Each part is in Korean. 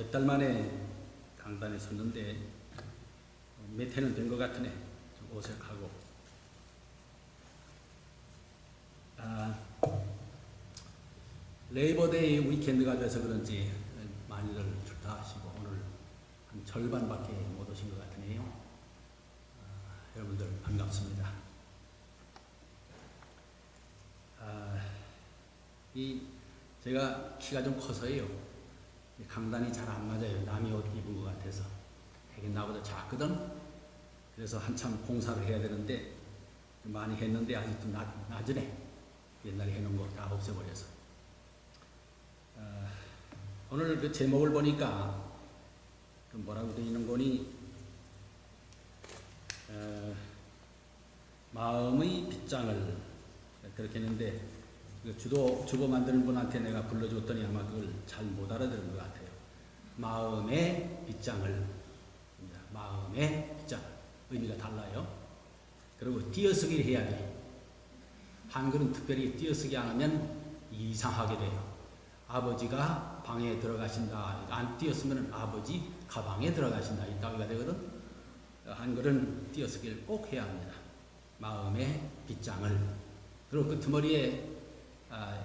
몇 달 만에 강단에 섰는데 몇 해는 된 것 같으네. 좀 어색하고. 레이버데이 위켄드가 돼서 그런지 많이들 출타하시고 오늘 한 절반밖에 못 오신 것 같으네요. 여러분들 반갑습니다. 제가 키가 좀 커서요. 강단이 잘 안 맞아요. 남이 옷 입은 것 같아서. 되게 나보다 작거든. 그래서 한참 공사를 해야 되는데 많이 했는데 아직도 낮으네. 옛날에 해놓은 거 다 없애버려서. 오늘 그 제목을 보니까 그 뭐라고 되어 있는 거니 마음의 빗장을 그렇게 했는데 그 주보 만드는 분한테 내가 불러줬더니 아마 그걸 잘 못 알아들은 것 같아요. 마음의 빗장을, 마음의 빗장, 의미가 달라요. 그리고 띄어쓰기를 해야 돼요. 한글은 특별히 띄어쓰기 안 하면 이상하게 돼요. 아버지가 방에 들어가신다. 안 띄었으면 아버지 가방에 들어가신다. 이 따위가 되거든. 한글은 띄어쓰기를 꼭 해야 합니다. 마음의 빗장을. 그리고 그 끄트머리에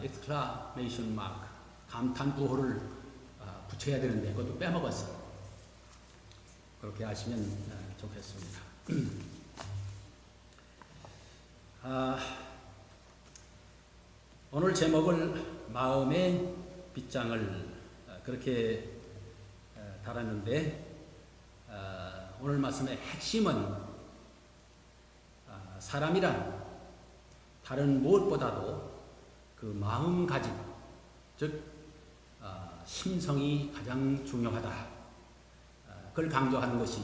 exclamation mark, 감탄 부호를 붙여야 되는데 그것도 빼먹었어. 그렇게 하시면 좋겠습니다. 오늘 제목을 마음의 빗장을 그렇게 달았는데 오늘 말씀의 핵심은 사람이란 다른 무엇보다도 그 마음가짐, 즉 심성이 가장 중요하다. 그걸 강조하는 것이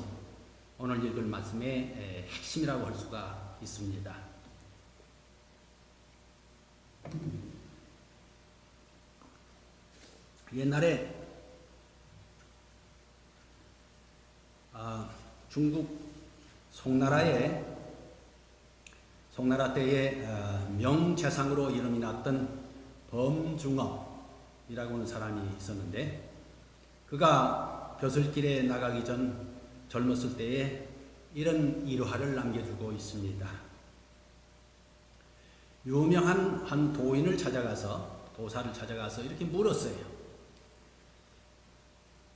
오늘 읽을 말씀의 핵심이라고 할 수가 있습니다. 옛날에 중국 송나라 때에 명재상으로 이름이 났던 범중엄이라고 하는 사람이 있었는데 그가 벼슬길에 나가기 전 젊었을 때에 이런 일화를 남겨주고 있습니다. 유명한 한 도사를 찾아가서 이렇게 물었어요.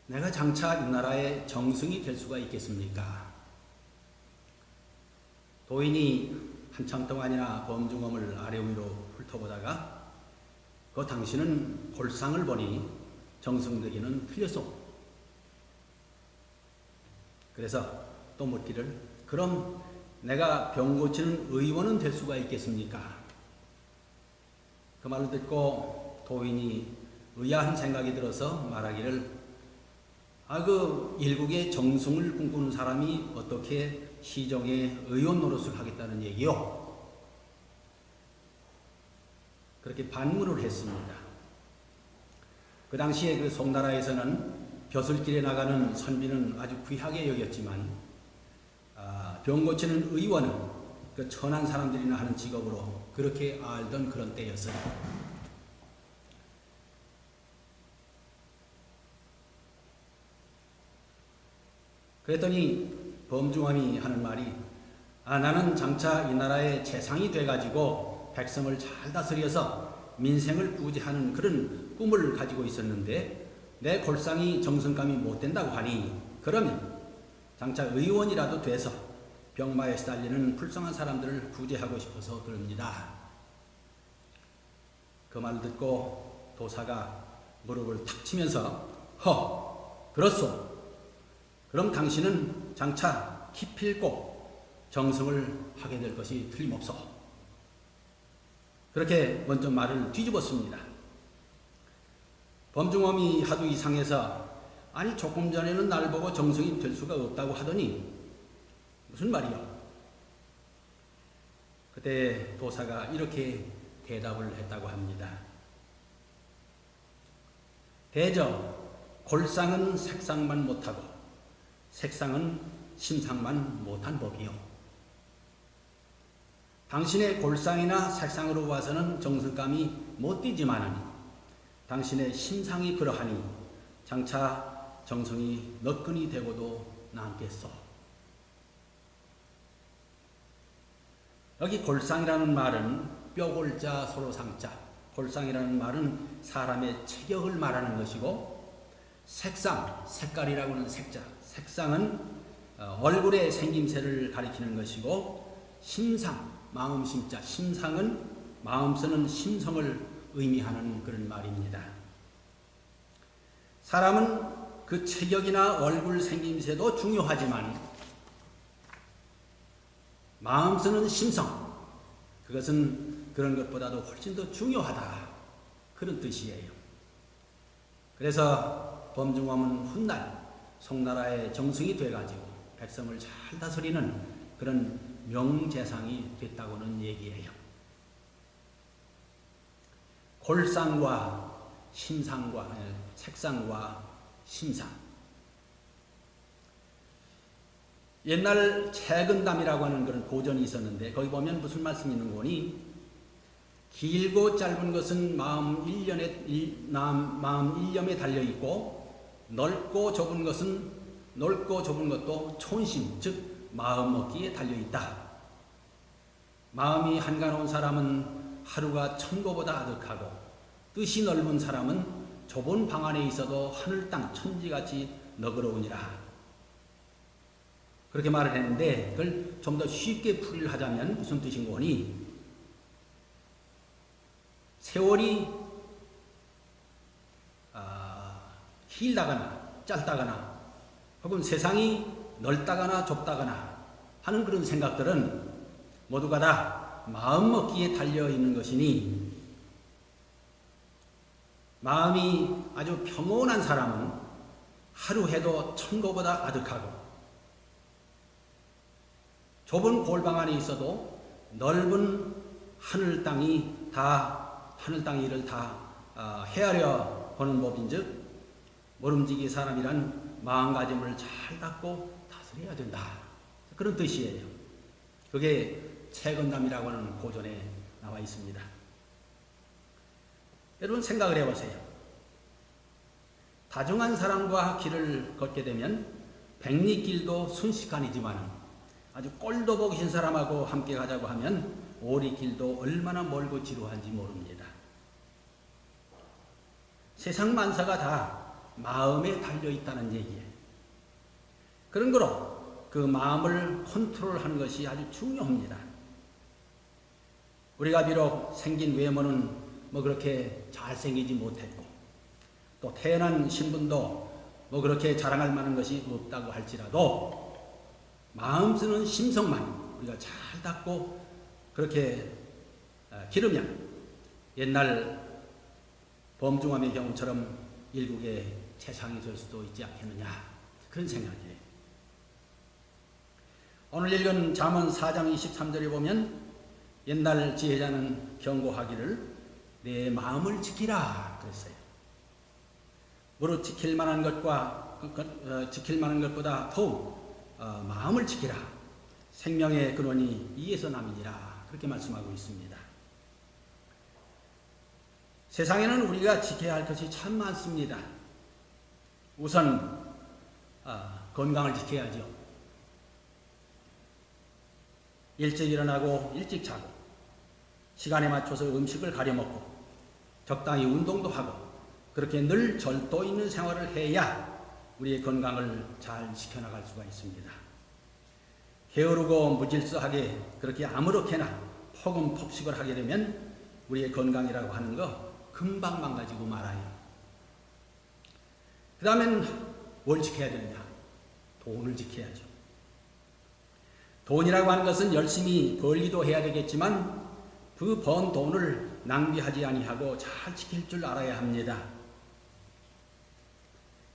내가 장차 이 나라의 정승이 될 수가 있겠습니까? 도인이 한참 동안이나 범중엄을 아래 위로 훑어보다가 그 당신은 골상을 보니 정승되기는 틀렸소. 그래서 또 묻기를 그럼 내가 병 고치는 의원은 될 수가 있겠습니까? 그 말을 듣고 도인이 의아한 생각이 들어서 말하기를 그 일국의 정승을 꿈꾸는 사람이 어떻게 시정의 의원 노릇을 하겠다는 얘기요? 그렇게 반문을 했습니다. 그 당시에 그 송나라에서는 벼슬길에 나가는 선비는 아주 귀하게 여겼지만 병 고치는 의원은 그 천한 사람들이나 하는 직업으로 그렇게 알던 그런 때였어요. 그랬더니 범중엄이 하는 말이 나는 장차 이 나라의 재상이 돼가지고 백성을 잘 다스려서 민생을 구제하는 그런 꿈을 가지고 있었는데 내 골상이 정성감이 못 된다고 하니 그러면 장차 의원이라도 돼서 병마에 시달리는 불쌍한 사람들을 구제하고 싶어서 그럽니다. 그 말을 듣고 도사가 무릎을 탁 치면서 그렇소. 그럼 당신은 장차 기필코 정승을 하게 될 것이 틀림없어. 그렇게 먼저 말을 뒤집었습니다. 범중엄이 하도 이상해서 조금 전에는 날 보고 정승이 될 수가 없다고 하더니 무슨 말이요? 그때 도사가 이렇게 대답을 했다고 합니다. 대저 골상은 색상만 못하고 색상은 심상만 못한 법이요. 당신의 골상이나 색상으로 봐서는 정성감이 못 뛰지만은 당신의 심상이 그러하니 장차 정성이 너끈히 되고도 남겠소. 여기 골상이라는 말은 뼈골자 소로상자, 골상이라는 말은 사람의 체격을 말하는 것이고, 색상, 색깔이라고 하는 색자, 색상은 얼굴의 생김새를 가리키는 것이고, 심상, 마음 심자, 심상은 마음 쓰는 심성을 의미하는 그런 말입니다. 사람은 그 체격이나 얼굴 생김새도 중요하지만 마음 쓰는 심성, 그것은 그런 것보다도 훨씬 더 중요하다, 그런 뜻이에요. 그래서 범중왕은 훗날 송나라의 정승이 돼가지고 백성을 잘 다스리는 그런 명재상이 됐다고는 얘기해요. 골상과 심상과 색상과 심상. 옛날 채근담이라고 하는 그런 고전이 있었는데, 거기 보면 무슨 말씀이 있는 거니, 길고 짧은 것은 마음 일념에 달려있고, 넓고 좁은 것도 촌심, 즉 마음 먹기에 달려있다. 마음이 한가로운 사람은 하루가 천고보다 아득하고, 뜻이 넓은 사람은 좁은 방 안에 있어도 하늘 땅 천지같이 너그러우니라. 그렇게 말을 했는데, 그걸 좀 더 쉽게 풀이를 하자면 무슨 뜻인 거니? 세월이 길다거나 짧다거나, 혹은 세상이 넓다거나 좁다거나 하는 그런 생각들은 모두가 다 마음먹기에 달려있는 것이니, 마음이 아주 평온한 사람은 하루 해도 천고보다 아득하고, 좁은 골방 안에 있어도 넓은 하늘 땅이 이를 다 헤아려 보는 법인즉, 모름지기 사람이란 마음가짐을 잘 닦고 다스려야 된다, 그런 뜻이에요. 그게 채근담이라고 하는 고전에 나와 있습니다. 여러분 생각을 해보세요. 다정한 사람과 길을 걷게 되면 백리길도 순식간이지만, 아주 꼴도 보기 싫은 사람하고 함께 가자고 하면 오리길도 얼마나 멀고 지루한지 모릅니다. 세상 만사가 다 마음에 달려있다는 얘기예요. 그런 거로 그 마음을 컨트롤하는 것이 아주 중요합니다. 우리가 비록 생긴 외모는 그렇게 잘생기지 못했고, 또 태어난 신분도 그렇게 자랑할 만한 것이 없다고 할지라도, 마음 쓰는 심성만 우리가 잘 닦고 그렇게 기르면 옛날 범중함의 경우처럼 일국의 최상이 될 수도 있지 않겠느냐, 그런 생각이에요. 오늘 읽은 잠언 4장 23절에 보면 옛날 지혜자는 경고하기를 내 마음을 지키라 그랬어요. 무릇 지킬 만한 것보다 더욱 마음을 지키라. 생명의 근원이 이에서 남이니라. 그렇게 말씀하고 있습니다. 세상에는 우리가 지켜야 할 것이 참 많습니다. 우선 건강을 지켜야죠. 일찍 일어나고 일찍 자고, 시간에 맞춰서 음식을 가려 먹고, 적당히 운동도 하고, 그렇게 늘 절도 있는 생활을 해야 우리의 건강을 잘 지켜나갈 수가 있습니다. 게으르고 무질서하게 그렇게 아무렇게나 폭음폭식을 하게 되면 우리의 건강이라고 하는 거 금방 망가지고 말아요. 그 다음엔 뭘 지켜야 되느냐? 돈을 지켜야죠. 돈이라고 하는 것은 열심히 벌기도 해야 되겠지만 그 번 돈을 낭비하지 아니하고 잘 지킬 줄 알아야 합니다.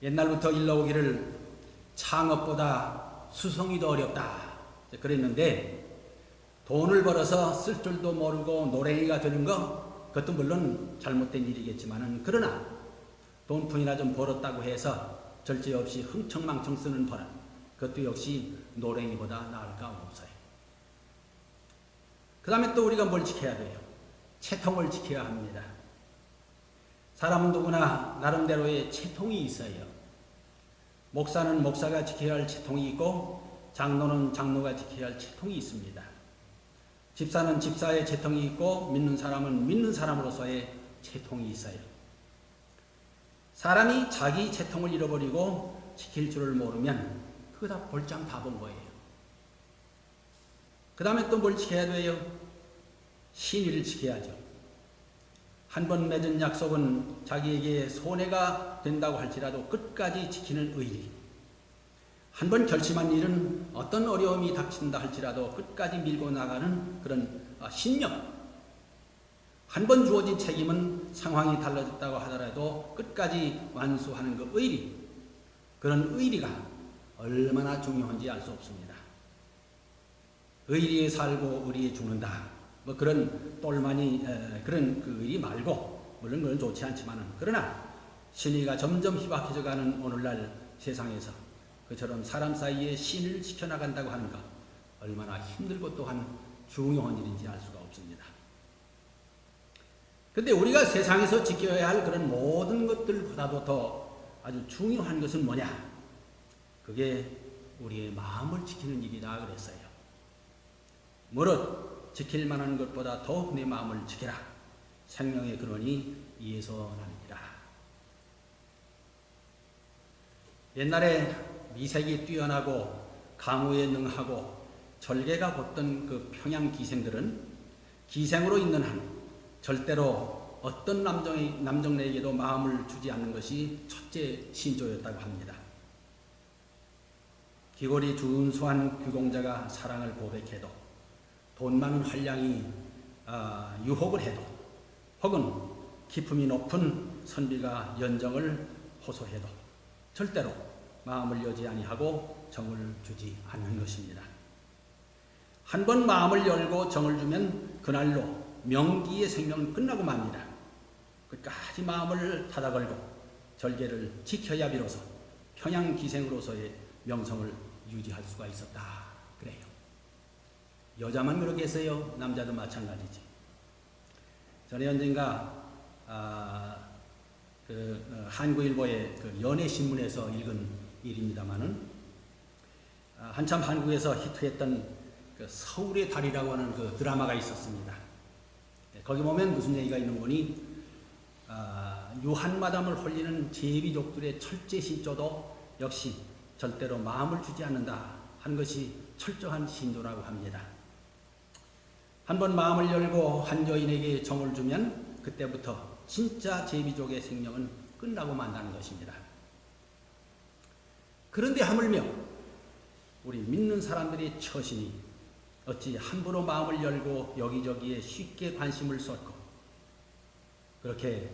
옛날부터 일러오기를 창업보다 수성이 더 어렵다 그랬는데, 돈을 벌어서 쓸 줄도 모르고 노랭이가 되는 거, 그것도 물론 잘못된 일이겠지만은, 그러나 돈푼이나 좀 벌었다고 해서 절제없이 흥청망청 쓰는 버릇, 그것도 역시 노랭이보다 나을 까 없어요. 그 다음에 또 우리가 뭘 지켜야 돼요? 채통을 지켜야 합니다. 사람은 누구나 나름대로의 채통이 있어요. 목사는 목사가 지켜야 할 채통이 있고 장로는 장로가 지켜야 할 채통이 있습니다. 집사는 집사의 채통이 있고 믿는 사람은 믿는 사람으로서의 채통이 있어요. 사람이 자기 채통을 잃어버리고 지킬 줄을 모르면 그거 다 볼장 다 본 거예요. 그 다음에 또 뭘 지켜야 돼요? 신의를 지켜야죠. 한 번 맺은 약속은 자기에게 손해가 된다고 할지라도 끝까지 지키는 의리. 한 번 결심한 일은 어떤 어려움이 닥친다 할지라도 끝까지 밀고 나가는 그런 신념. 한 번 주어진 책임은 상황이 달라졌다고 하더라도 끝까지 완수하는 그 의리. 그런 의리가 얼마나 중요한지 알 수 없습니다. 의리에 살고 의리에 죽는다. 뭐 그런 똘마니 그런 그 의리 말고 물론 그건 좋지 않지만은 그러나 신의가 점점 희박해져가는 오늘날 세상에서 그처럼 사람 사이에 신을 지켜나간다고 하는 것 얼마나 힘들고 또한 중요한 일인지 알 수가 없습니다. 근데 우리가 세상에서 지켜야 할 그런 모든 것들보다도 더 아주 중요한 것은 뭐냐? 그게 우리의 마음을 지키는 일이다 그랬어요. 무릇 지킬 만한 것보다 더욱 내 마음을 지켜라. 생명의 근원이 이에서 나느니라. 옛날에 미색이 뛰어나고 강우에 능하고 절개가 곧던 그 평양 기생들은 기생으로 있는 한 절대로 어떤 남정네에게도 마음을 주지 않는 것이 첫째 신조였다고 합니다. 기골이 준수한 귀공자가 사랑을 고백해도 돈 많은 활량이 유혹을 해도 혹은 기품이 높은 선비가 연정을 호소해도 절대로 마음을 여지 아니하고 정을 주지 않는 것입니다. 한 번 마음을 열고 정을 주면 그날로 명기의 생명은 끝나고 맙니다. 끝까지 마음을 닫아걸고 절개를 지켜야 비로소 평양기생으로서의 명성을 유지할 수가 있었다. 그래요. 여자만 그렇게 했어요. 남자도 마찬가지지. 전에 언젠가 한국일보의 그 연예신문에서 읽은 일입니다마는 한참 한국에서 히트했던 그 서울의 달이라고 하는 그 드라마가 있었습니다. 거기 보면 무슨 얘기가 있는 거니 유한마담을 홀리는 제비족들의 철제 신조도 역시 절대로 마음을 주지 않는다 하는 것이 철저한 신조라고 합니다. 한번 마음을 열고 한 여인에게 정을 주면 그때부터 진짜 제비족의 생명은 끝나고 만다는 것입니다. 그런데 하물며 우리 믿는 사람들의 처신이 어찌 함부로 마음을 열고 여기저기에 쉽게 관심을 쏟고 그렇게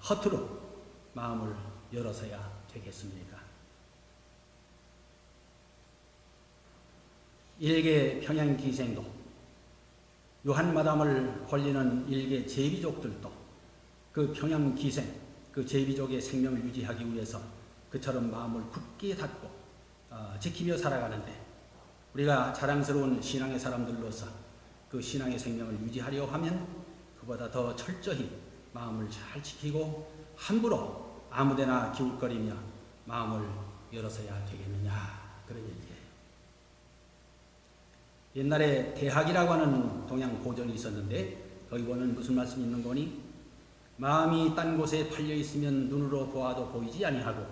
허투루 마음을 열어서야 되겠습니까? 일개 평양기생도 유한마담을 홀리는 일개 제비족들도 그 평양기생, 그 제비족의 생명을 유지하기 위해서 그처럼 마음을 굳게 닫고 지키며 살아가는데 우리가 자랑스러운 신앙의 사람들로서 그 신앙의 생명을 유지하려 하면 그보다 더 철저히 마음을 잘 지키고 함부로 아무데나 기웃거리며 마음을 열어서야 되겠느냐 그런 얘기예요. 옛날에 대학이라고 하는 동양 고전이 있었는데 거기 보면 무슨 말씀이 있는 거니? 마음이 딴 곳에 팔려 있으면 눈으로 보아도 보이지 아니하고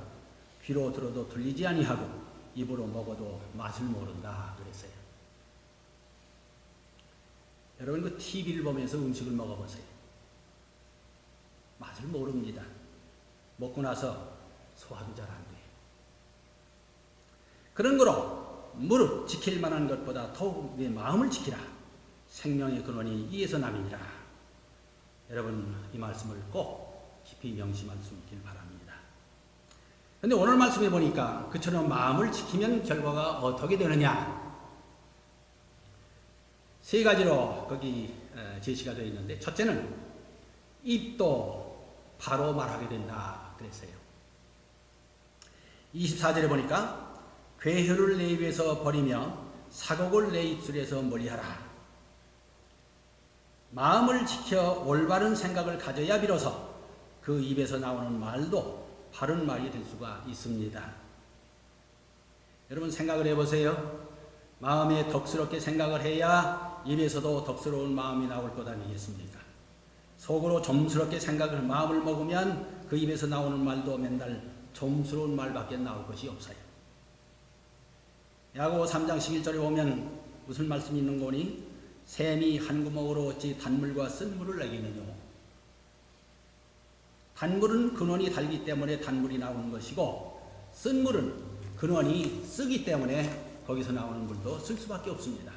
귀로 들어도 들리지 아니하고 입으로 먹어도 맛을 모른다 그랬어요. 여러분 그 TV를 보면서 음식을 먹어보세요. 맛을 모릅니다. 먹고 나서 소화도 잘 안 돼요. 그런 거로 무릇 지킬 만한 것보다 더욱 내 마음을 지키라. 생명의 근원이 이에서 남이니라. 여러분 이 말씀을 꼭 깊이 명심할 수 있길 바랍니다. 그런데 오늘 말씀해 보니까 그처럼 마음을 지키면 결과가 어떻게 되느냐? 세 가지로 거기 제시가 되어 있는데 첫째는 입도 바로 말하게 된다 그랬어요. 24절에 보니까 괴혈을 내 입에서 버리며 사곡을 내 입술에서 멀리하라. 마음을 지켜 올바른 생각을 가져야 비로소 그 입에서 나오는 말도 바른 말이 될 수가 있습니다. 여러분 생각을 해보세요. 마음에 덕스럽게 생각을 해야 입에서도 덕스러운 마음이 나올 것 아니겠습니까? 속으로 좀스럽게 생각을 마음을 먹으면 그 입에서 나오는 말도 맨날 좀스러운 말밖에 나올 것이 없어요. 야고보 3장 11절에 보면 무슨 말씀이 있는 거니? 샘이 한 구멍으로 어찌 단물과 쓴물을 내기느냐. 단물은 근원이 달기 때문에 단물이 나오는 것이고, 쓴물은 근원이 쓰기 때문에 거기서 나오는 물도 쓸 수밖에 없습니다.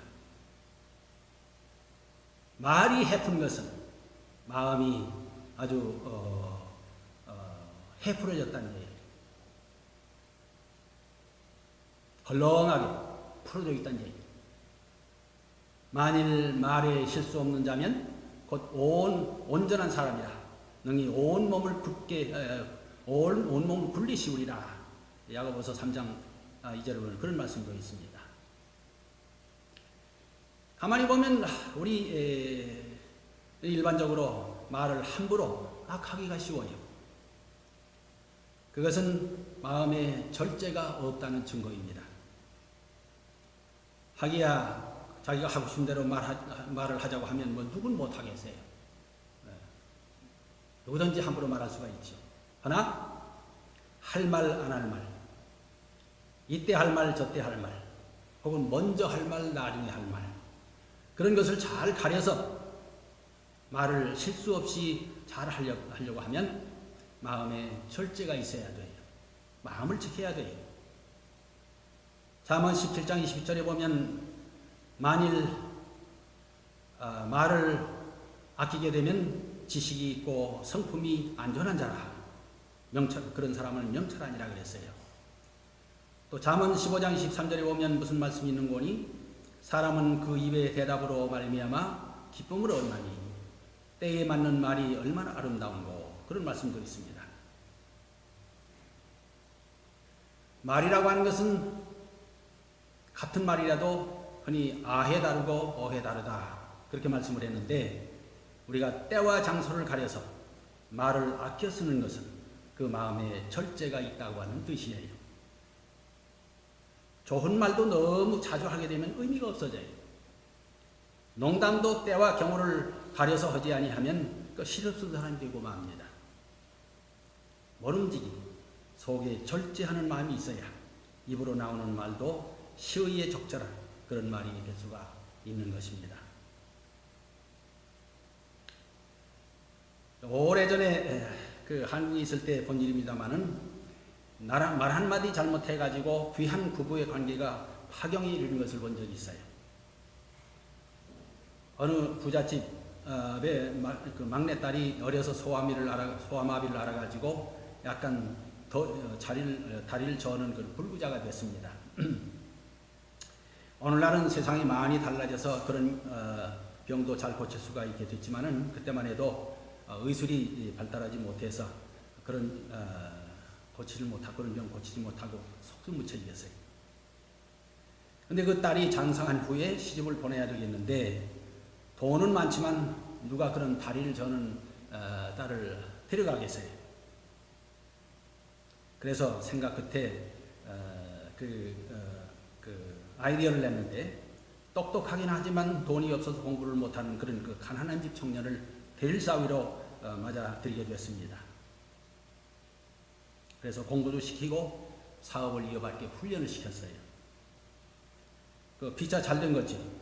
말이 해픈 것은 마음이 아주 해풀어졌다는 얘기예요. 헐렁하게 풀어져 있다는 얘기예요. 만일 말에 실수 없는 자면 곧 온전한 사람이라 능히 온몸을 굴리시우리라. 야고보서 3장 2절에 보면 그런 말씀도 있습니다. 가만히 보면 우리 일반적으로 말을 함부로 막 하기가 쉬워요. 그것은 마음에 절제가 없다는 증거입니다. 하기야 자기가 하고 싶은 대로 말을 하자고 하면 뭐 누군 못 하겠어요. 누구든지 함부로 말할 수가 있죠. 하나 할 말 안 할 말, 이때 할 말 저때 할 말, 혹은 먼저 할 말 나중에 할 말, 그런 것을 잘 가려서 말을 실수 없이 잘 하려고 하면 마음에 절제가 있어야 돼요. 마음을 지켜야 돼요. 잠언 17장 22절에 보면 만일 말을 아끼게 되면 지식이 있고 성품이 안전한 자라. 그런 사람은 명철하니라 그랬어요. 또 잠언 15장 23절에 보면 무슨 말씀이 있는 거니? 사람은 그 입의 대답으로 말미암아 기쁨을 얻나니 때에 맞는 말이 얼마나 아름다운고. 그런 말씀도 있습니다. 말이라고 하는 것은 같은 말이라도 흔히 아해 다르고 어해 다르다 그렇게 말씀을 했는데, 우리가 때와 장소를 가려서 말을 아껴 쓰는 것은 그 마음에 절제가 있다고 하는 뜻이에요. 좋은 말도 너무 자주 하게 되면 의미가 없어져요. 농담도 때와 경우를 가려서 하지 아니하면 그 실없는 사람이 되고 맙니다. 모름지기 속에 절제하는 마음이 있어야 입으로 나오는 말도 시의에 적절한 그런 말이 될 수가 있는 것입니다. 오래전에 그 한국에 있을 때 본 일입니다마는 말 한마디 잘못해가지고 귀한 부부의 관계가 파경에 이르는 것을 본 적이 있어요. 어느 부잣집의 그 막내딸이 어려서 소아마비를 알아가지고 약간 다리를 저는 그 불구자가 됐습니다. 오늘날은 세상이 많이 달라져서 그런 병도 잘 고칠 수가 있게 됐지만은 그때만 해도 의술이 발달하지 못해서 그런 그런 병 고치지 못하고 속수 무쳐 있었어요. 근데 그 딸이 장성한 후에 시집을 보내야 되겠는데 돈은 많지만 누가 그런 다리를 저는 딸을 데려가겠어요. 그래서 생각 끝에 아이디어를 냈는데, 똑똑하긴 하지만 돈이 없어서 공부를 못하는 그런 그 가난한 집 청년을 대일사위로 맞아들게 됐습니다. 그래서 공부도 시키고 사업을 이어받게 훈련을 시켰어요. 그 피자 잘 된 거지.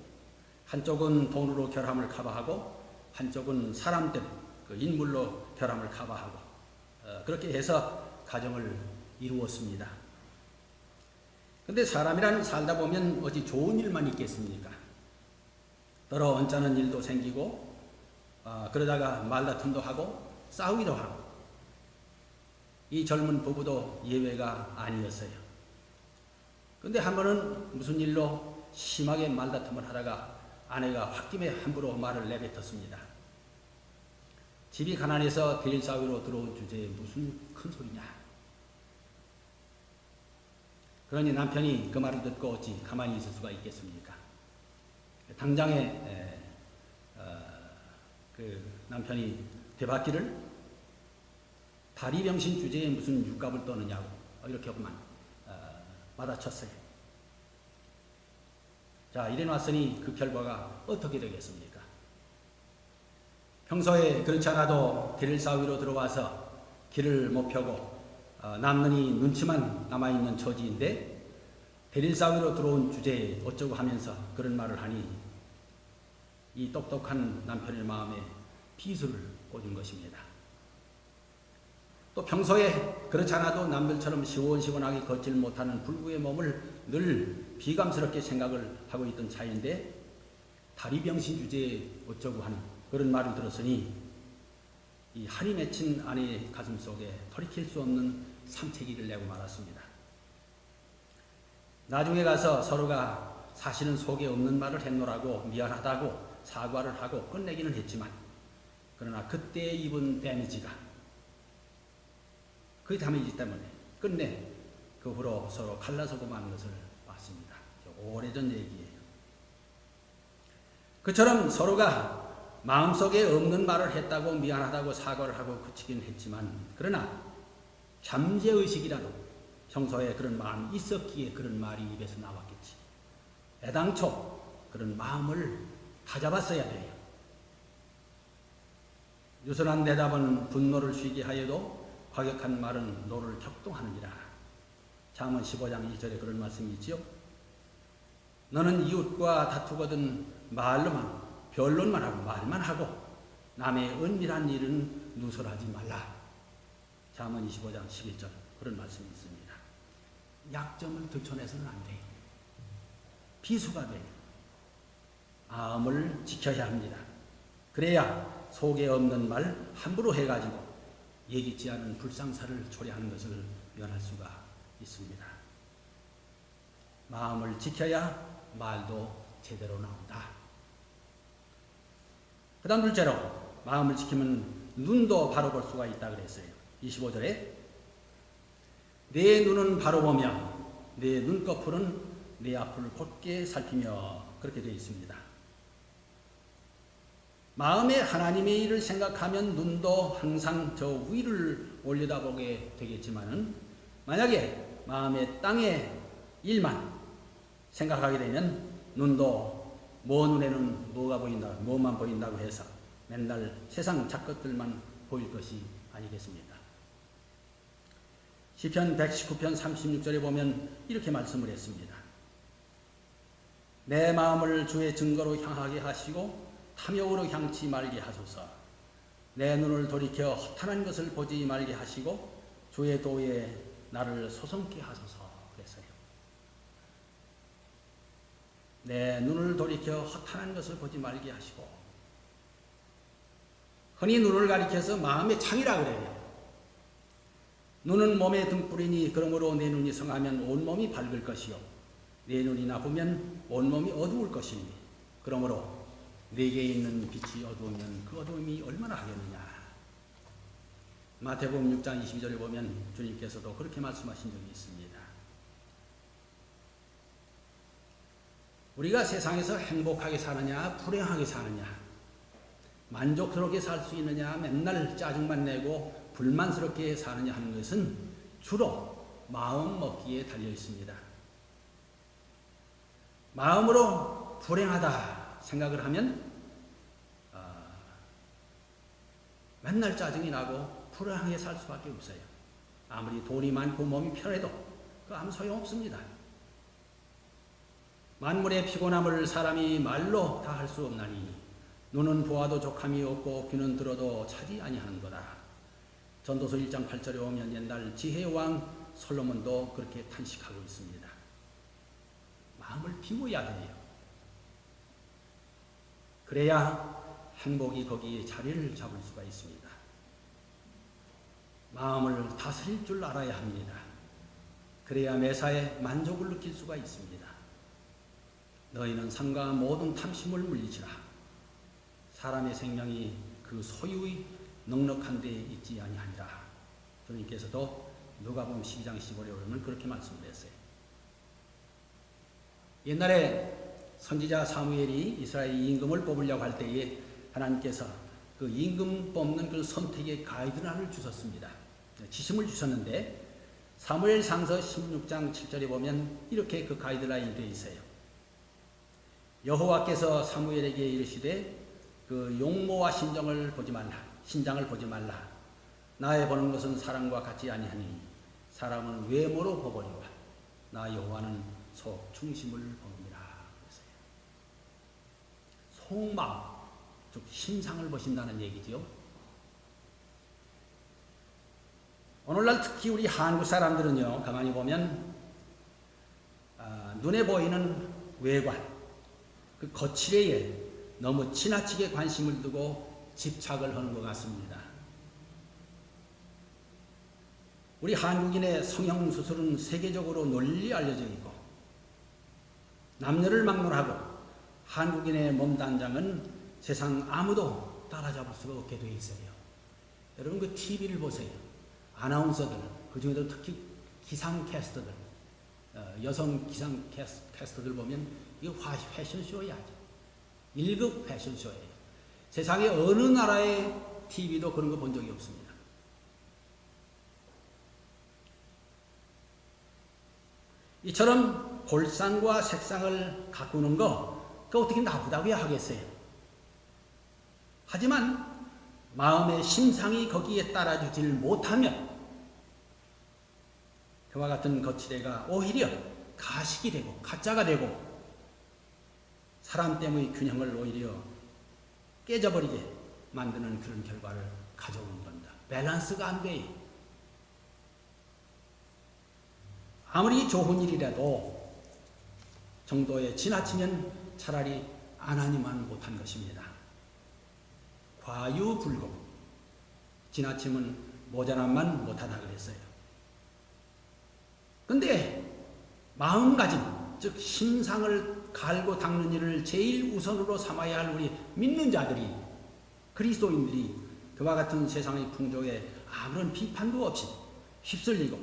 한쪽은 돈으로 결함을 커버하고 한쪽은 사람들, 그 인물로 결함을 커버하고 그렇게 해서 가정을 이루었습니다. 근데 사람이란 살다 보면 어찌 좋은 일만 있겠습니까? 떨어 언짢은 일도 생기고 그러다가 말다툼도 하고 싸우기도 하고. 이 젊은 부부도 예외가 아니었어요. 근데 한 번은 무슨 일로 심하게 말다툼을 하다가 아내가 홧김에 함부로 말을 내뱉었습니다. 집이 가난해서 대일사위로 들어온 주제에 무슨 큰 소리냐. 그러니 남편이 그 말을 듣고 어찌 가만히 있을 수가 있겠습니까? 당장에 그 남편이 되받기를 다리병신 주제에 무슨 육갑을 떠느냐고 이렇게만 받아쳤어요. 자, 이래 놨으니 그 결과가 어떻게 되겠습니까? 평소에 그렇지 않아도 길사 위로 들어와서 길을 못 펴고 남느니 눈치만 남아있는 처지인데 대릴사 위로 들어온 주제에 어쩌고 하면서 그런 말을 하니 이 똑똑한 남편의 마음에 비수를 꽂은 것입니다. 또 평소에 그렇지 않아도 남들처럼 시원시원하게 걷질 못하는 불구의 몸을 늘 비감스럽게 생각을 하고 있던 차인데 다리병신 주제에 어쩌고 하는 그런 말을 들었으니 이 한이 맺힌 아내의 가슴 속에 돌이킬 수 없는 삼체기를 내고 말았습니다. 나중에 가서 서로가 사실은 속에 없는 말을 했노라고 미안하다고 사과를 하고 끝내기는 했지만 그러나 그때 입은 데미지 때문에 끝내 그 후로 서로 갈라서고 마는 것을 봤습니다. 오래전 얘기예요. 그처럼 서로가 마음속에 없는 말을 했다고 미안하다고 사과를 하고 그치긴 했지만 그러나 잠재의식이라도 평소에 그런 마음이 있었기에 그런 말이 입에서 나왔겠지. 애당초 그런 마음을 다잡았어야 돼요. 유선한 대답은 분노를 쉬게 하여도 과격한 말은 노를 격동하느니라. 잠언 15장 1절에 그런 말씀이 있지요. 너는 이웃과 다투거든 말로만 변론만 하고 말만 하고 남의 은밀한 일은 누설하지 말라. 잠언 25장 11절 그런 말씀이 있습니다. 약점을 들춰내서는 안 돼요. 비수가 돼요. 마음을 지켜야 합니다. 그래야 속에 없는 말 함부로 해가지고 예기치 않은 불상사를 초래하는 것을 면할 수가 있습니다. 마음을 지켜야 말도 제대로 나온다. 그 다음 둘째로 마음을 지키면 눈도 바로 볼 수가 있다 그랬어요. 25절에 내 눈은 바로 보며 내 눈꺼풀은 내 앞을 곧게 살피며 그렇게 되어 있습니다. 마음에 하나님의 일을 생각하면 눈도 항상 저 위를 올려다보게 되겠지만은 만약에 마음에 땅의 일만 생각하게 되면 눈도 눈에는 뭐가 보인다, 뭐만 보인다고 해서 맨날 세상 잡것들만 보일 것이 아니겠습니까? 시편 119편 36절에 보면 이렇게 말씀을 했습니다. 내 마음을 주의 증거로 향하게 하시고 탐욕으로 향치 말게 하소서. 내 눈을 돌이켜 허탄한 것을 보지 말게 하시고 주의 도에 나를 소성케 하소서 그랬어요. 내 눈을 돌이켜 허탄한 것을 보지 말게 하시고 흔히 눈을 가리켜서 마음의 창이라 그래요. 눈은 몸의 등불이니 그러므로 내 눈이 성하면 온몸이 밝을 것이요 내 눈이 나쁘면 온몸이 어두울 것이니 그러므로 내게 있는 빛이 어두우면 그 어두움이 얼마나 하겠느냐. 마태복음 6장 22절에 보면 주님께서도 그렇게 말씀하신 적이 있습니다. 우리가 세상에서 행복하게 사느냐 불행하게 사느냐 만족스럽게 살 수 있느냐 맨날 짜증만 내고 불만스럽게 사느냐 하는 것은 주로 마음 먹기에 달려 있습니다. 마음으로 불행하다 생각을 하면 맨날 짜증이 나고 불행하게 살 수밖에 없어요. 아무리 돈이 많고 몸이 편해도 그 아무 소용없습니다. 만물의 피곤함을 사람이 말로 다 할 수 없나니 눈은 보아도 족함이 없고 귀는 들어도 차지 아니하는 거다. 전도서 1장 8절에 오면 옛날 지혜왕 솔로몬도 그렇게 탄식하고 있습니다. 마음을 비워야 돼요. 그래야 행복이 거기에 자리를 잡을 수가 있습니다. 마음을 다스릴 줄 알아야 합니다. 그래야 매사에 만족을 느낄 수가 있습니다. 너희는 상과 모든 탐심을 물리치라. 사람의 생명이 그 소유의 넉넉한 데에 있지 아니하니라. 주님께서도 누가복음 12장 15절에 보면 그렇게 말씀을 했어요. 옛날에 선지자 사무엘이 이스라엘 임금을 뽑으려고 할 때에 하나님께서 그 임금 뽑는 그 선택의 가이드라인을 주셨습니다. 지침을 주셨는데 사무엘상서 16장 7절에 보면 이렇게 그 가이드라인이 되어 있어요. 여호와께서 사무엘에게 이르시되 그 용모와 신장을 보지 말라. 나의 보는 것은 사람과 같지 아니하니 사람은 외모로 보거니와 나 여호와는 속 중심을 보느니라. 속마음, 즉 심상을 보신다는 얘기지요. 오늘날 특히 우리 한국 사람들은요, 가만히 보면 눈에 보이는 외관, 그 거칠애에 너무 지나치게 관심을 두고 집착을 하는 것 같습니다. 우리 한국인의 성형수술은 세계적으로 널리 알려져 있고 남녀를 막론하고 한국인의 몸단장은 세상 아무도 따라잡을 수가 없게 되어 있어요. 여러분 그 TV를 보세요. 아나운서들, 그 중에도 특히 기상캐스터들, 여성 기상캐스터들 보면 이거 패션쇼야. 1급 패션쇼예요. 세상의 어느 나라의 TV도 그런 거 본 적이 없습니다. 이처럼 골상과 색상을 가꾸는 거, 그 어떻게 나쁘다고 하겠어요? 하지만 마음의 심상이 거기에 따라주질 못하면 그와 같은 거칠애가 오히려 가식이 되고 가짜가 되고 사람 때문에 균형을 오히려 깨져버리게 만드는 그런 결과를 가져오는 겁니다. 밸런스가 안 돼요. 아무리 좋은 일이라도 정도에 지나치면 차라리 안 하니만 못한 것입니다. 과유불급, 지나치면 모자란만 못하다 그랬어요. 근데 마음가짐, 즉 심상을 갈고 닦는 일을 제일 우선으로 삼아야 할 우리 믿는 자들이, 그리스도인들이 그와 같은 세상의 풍조에 아무런 비판도 없이 휩쓸리고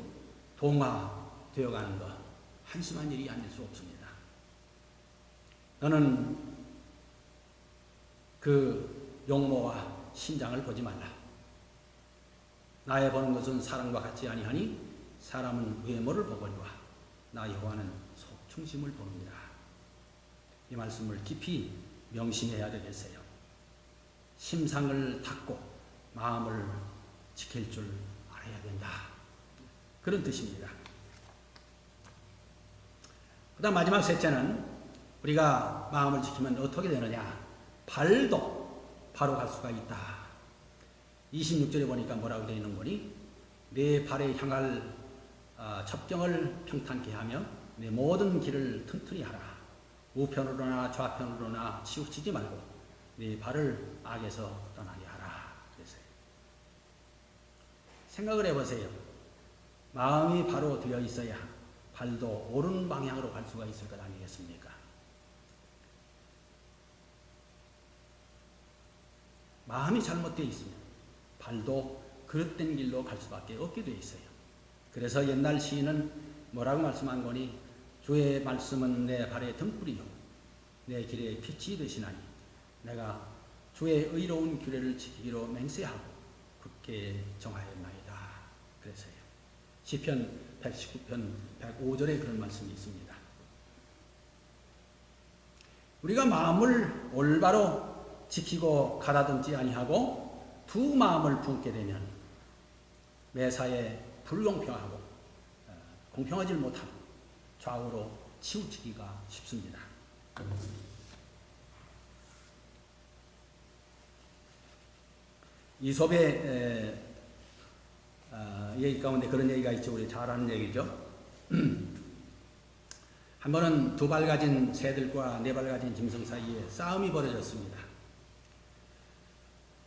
동화되어가는 것, 한심한 일이 아닐 수 없습니다. 너는 그 용모와 신장을 보지 말라. 나의 보는 것은 사람과 같지 아니하니 사람은 외모를 보거니와 나 여호와는 속 중심을 보느니라. 이 말씀을 깊이 명심해야 되겠어요. 심상을 닦고 마음을 지킬 줄 알아야 된다. 그런 뜻입니다. 그 다음 마지막 셋째는 우리가 마음을 지키면 어떻게 되느냐. 발도 바로 갈 수가 있다. 26절에 보니까 뭐라고 되어 있는 거니? 내 발에 향할 첩경을 평탄케 하며 내 모든 길을 튼튼히 하라. 우편으로나 좌편으로나 치우치지 말고 내 발을 악에서 떠나게 하라. 그랬어요. 생각을 해보세요. 마음이 바로 되어 있어야 발도 옳은 방향으로 갈 수가 있을 것 아니겠습니까? 마음이 잘못되어 있으면 발도 그릇된 길로 갈 수밖에 없게 되어 있어요. 그래서 옛날 시인은 뭐라고 말씀한 거니? 주의 말씀은 내 발의 등불이요 내 길에 빛이 되시나니 내가 주의 의로운 규례를 지키기로 맹세하고 굳게 정하였나이다. 그래서요. 시편 119편 105절에 그런 말씀이 있습니다. 우리가 마음을 올바로 지키고 가다듬지 아니하고 두 마음을 품게 되면 매사에 불공평하고 공평하지 못하고 좌우로 치우치기가 쉽습니다. 이솝의 얘기 가운데 그런 얘기가 있죠. 우리 잘 아는 얘기죠. 한 번은 두 발 가진 새들과 네 발 가진 짐승 사이에 싸움이 벌어졌습니다.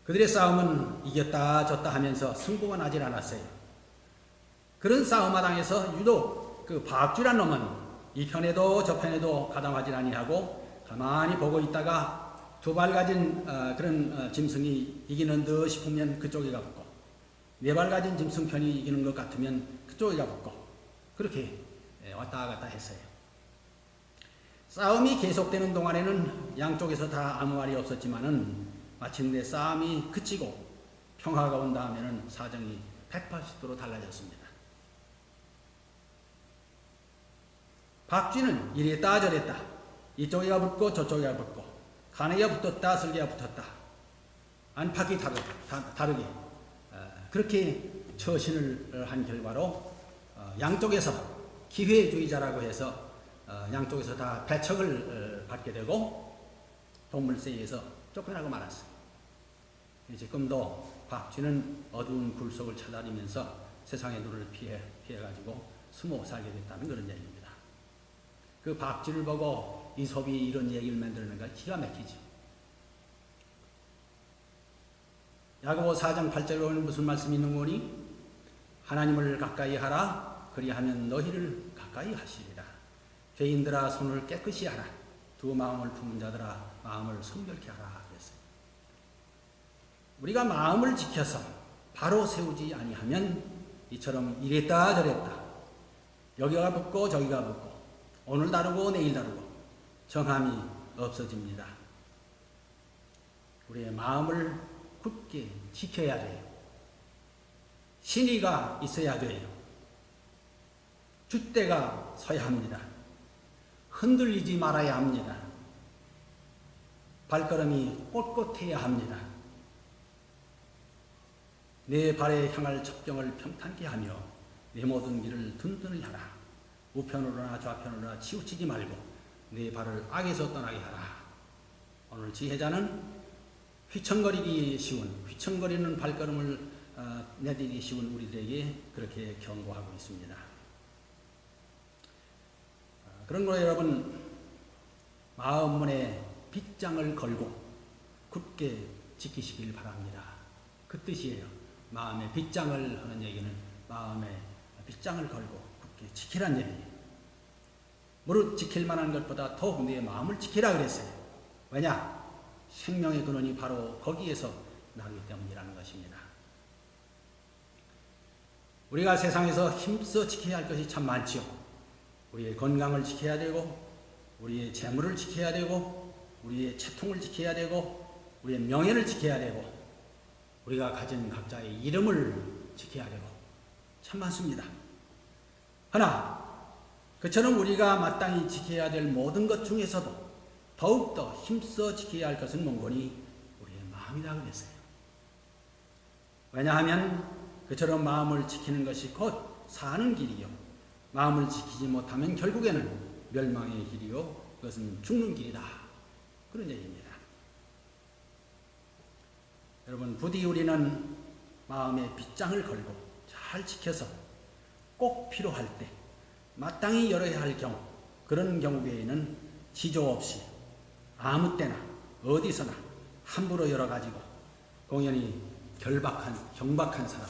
그들의 싸움은 이겼다 졌다 하면서 승부가 나질 않았어요. 그런 싸움마당에서 유독 그 박쥐란 놈은 이 편에도 저 편에도 가담하지 아니하고 가만히 보고 있다가 두 발 가진 그런 짐승이 이기는 듯 싶으면 그쪽에 가붙고 네 발 가진 짐승 편이 이기는 것 같으면 그쪽에 가붙고 그렇게 왔다 갔다 했어요. 싸움이 계속되는 동안에는 양쪽에서 다 아무 말이 없었지만은 마침내 싸움이 그치고 평화가 온 다음에는 사정이 180도로 달라졌습니다. 박쥐는 이랬다 저랬다. 이쪽이가 붙고 저쪽이가 붙고 가네가 붙었다 설계가 붙었다. 안팎이 다르게 그렇게 처신을 한 결과로 양쪽에서 기회주의자라고 해서 양쪽에서 다 배척을 받게 되고 동물세에서 쫓겨나고 말았어요. 지금도 박쥐는 어두운 굴 속을 찾아다니면서 세상의 눈을 피해가지고 숨어 살게 됐다는 그런 얘기입니다. 그 박쥐를 보고 이솝이 이런 얘기를 만들어낸가 기가 막히지. 야고보 4장 8절로는 무슨 말씀이 있는 거니? 하나님을 가까이 하라. 그리하면 너희를 가까이 하시리라. 죄인들아 손을 깨끗이 하라. 두 마음을 품은 자들아 마음을 성결케 하라. 그랬어요. 우리가 마음을 지켜서 바로 세우지 아니하면 이처럼 이랬다 저랬다. 여기가 붙고 저기가 붙고 오늘 다르고 내일 다르고 정함이 없어집니다. 우리의 마음을 굳게 지켜야 돼요. 신의가 있어야 돼요. 줏대가 서야 합니다. 흔들리지 말아야 합니다. 발걸음이 꼿꼿해야 합니다. 내 발에 향할 첩경을 평탄케 하며 내 모든 길을 든든히 하라. 우편으로나 좌편으로나 치우치지 말고 내 발을 악에서 떠나게 하라. 오늘 지혜자는 휘청거리는 발걸음을 내디디기 쉬운 우리들에게 그렇게 경고하고 있습니다. 그런 거로 여러분 마음문에 빗장을 걸고 굳게 지키시길 바랍니다. 그 뜻이에요. 마음에 빗장을 하는 얘기는 마음에 빗장을 걸고 굳게 지키란 얘기예요. 무릇 지킬 만한 것보다 더욱 내 마음을 지키라 그랬어요. 왜냐? 생명의 근원이 바로 거기에서 나기 때문이라는 것입니다. 우리가 세상에서 힘써 지켜야 할 것이 참 많지요. 우리의 건강을 지켜야 되고 우리의 재물을 지켜야 되고 우리의 채통을 지켜야 되고 우리의 명예를 지켜야 되고 우리가 가진 각자의 이름을 지켜야 되고 참 많습니다. 하나 그처럼 우리가 마땅히 지켜야 될 모든 것 중에서도 더욱더 힘써 지켜야 할 것은 뭔고니 우리의 마음이라 그랬어요. 왜냐하면 그처럼 마음을 지키는 것이 곧 사는 길이요 마음을 지키지 못하면 결국에는 멸망의 길이요 그것은 죽는 길이다. 그런 얘기입니다. 여러분 부디 우리는 마음에 빗장을 걸고 잘 지켜서 꼭 필요할 때 마땅히 열어야 할 경우 그런 경우 외에는 지조 없이 아무 때나 어디서나 함부로 열어가지고 공연히 경박한 사람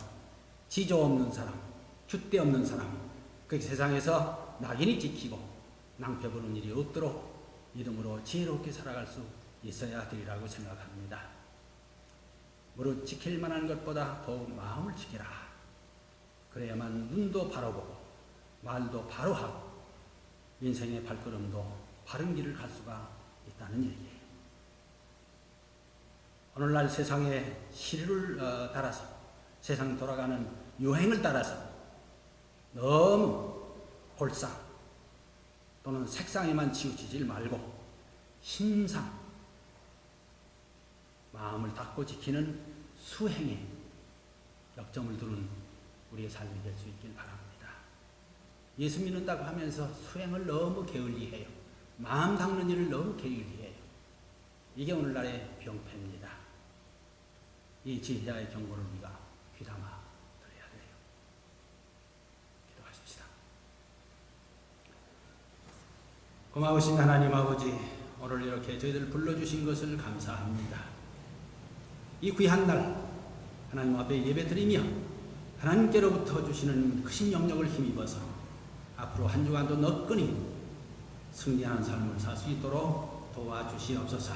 지조 없는 사람 줏대 없는 사람 그 세상에서 낙인이 찍히고 낭패 보는 일이 없도록 믿음으로 지혜롭게 살아갈 수 있어야 되리라고 생각합니다. 무릇 지킬 만한 것보다 더욱 마음을 지키라. 그래야만 눈도 바로 보고 말도 바로 하고 인생의 발걸음도 바른 길을 갈 수가 있다는 얘기예요. 오늘날 세상의 시류를 따라서 세상 돌아가는 유행을 따라서 너무 골상 또는 색상에만 치우치질 말고 신상 마음을 닫고 지키는 수행에 역점을 두는 우리의 삶이 될 수 있길 바랍니다. 예수 믿는다고 하면서 수행을 너무 게을리해요. 마음 닦는 일을 너무 게을리해요. 이게 오늘날의 병폐입니다. 이 지혜자의 경고를 우리가 귀담아 들어야 돼요. 기도하십시다. 고마우신 하나님 아버지, 오늘 이렇게 저희들 불러주신 것을 감사합니다. 이 귀한 날 하나님 앞에 예배드리며 하나님께로부터 주시는 크신 영역을 힘입어서 앞으로 한 주간도 너끈히 승리하는 삶을 살 수 있도록 도와주시옵소서.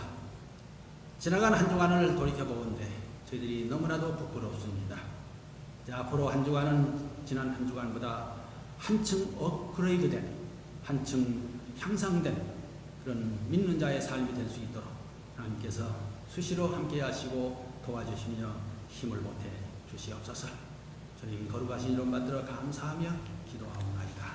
지나간 한 주간을 돌이켜보건대 저희들이 너무나도 부끄럽습니다. 이제 앞으로 한 주간은 지난 한 주간보다 한층 업그레이드된, 한층 향상된 그런 믿는 자의 삶이 될 수 있도록 하나님께서 수시로 함께 하시고 도와주시며 힘을 보태 주시옵소서. 주님 거룩하신 이름 받들어 감사하며 기도하옵나이다.